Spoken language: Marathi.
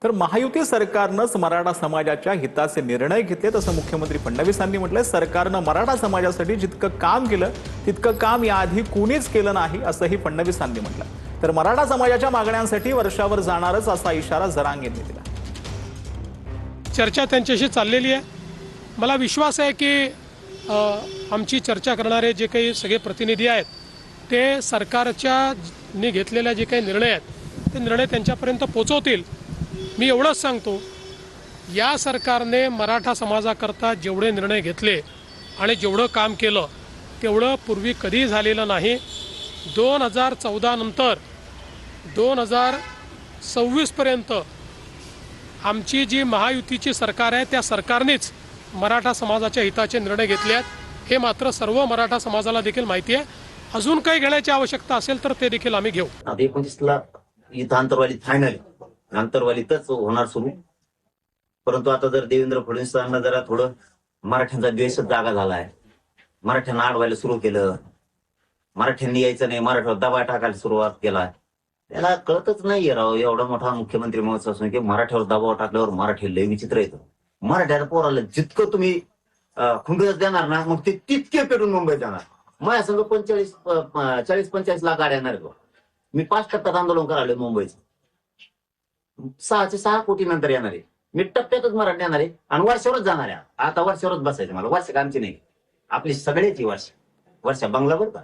तर महायुती सरकारनंच मराठा समाजाच्या हिताचे निर्णय घेतले असं मुख्यमंत्री फडणवीसांनी म्हटलंय। सरकारनं मराठा समाजासाठी जितकं काम केलं तितकं काम याआधी कुणीच केलं नाही असंही फडणवीसांनी म्हटलं। तर मराठा समाजाच्या मागण्यांसाठी वर्षावर जाणारच असा इशारा जरांगेंनी दिला। चर्चा त्यांच्याशी चाललेली आहे। मला विश्वास आहे की आमची चर्चा करणारे जे काही सगळे प्रतिनिधी आहेत ते सरकारच्या घेतलेल्या जे काही निर्णय आहेत ते निर्णय त्यांच्यापर्यंत पोहोचवतील। मी एवढंच सांगतो, या सरकारने मराठा समाजाकरता जेवढे निर्णय घेतले आणि जेवढं काम केलं तेवढं पूर्वी कधी झालेलं नाही। 2014 नंतर 2026 पर्यंत आमची जी महायुतीची सरकार आहे त्या सरकारनेच मराठा समाजाच्या हिताचे निर्णय घेतले आहेत। हे मात्र सर्व मराठा समाजाला देखील माहिती आहे। अजून काही घेण्याची आवश्यकता असेल तर ते देखील आम्ही घेऊ। 19ला इथं आंतरवाली फायनल आंतरवालीतच होणार सुरू। परंतु आता जर देवेंद्र फडणवीसांना जरा थोडं मराठ्यांचा द्वेषच जागा झालाय, मराठ्यांना अडवायला सुरू केलं, मराठ्यांनी यायचं नाही, मराठ्यावर दबाव टाकायला सुरुवात केला। त्याला कळतच नाहीये राव, एवढा मोठा मुख्यमंत्री महोत्सव असून की मराठ्यावर दबाव टाकल्यावर मराठी लय विचित्र येतं। मराठ्याच्या पोराला जितकं तुम्ही खुंडच देणार ना, मग ते तितके पेटून मुंबईत जाणार। माझ्या संघ 40-45 लाख गाड्या येणार। मी 5 टप्प्यात आंदोलन करायला मुंबईचं 6 कोटी नंतर येणार आहे। मी टप्प्यातच मराठी येणार आहे आणि वर्षावरच जाणार आहे। आता वर्षावरच बसायचं मला, वर्ष कामची नाही, आपली सगळ्याची वर्ष बंगलावर का।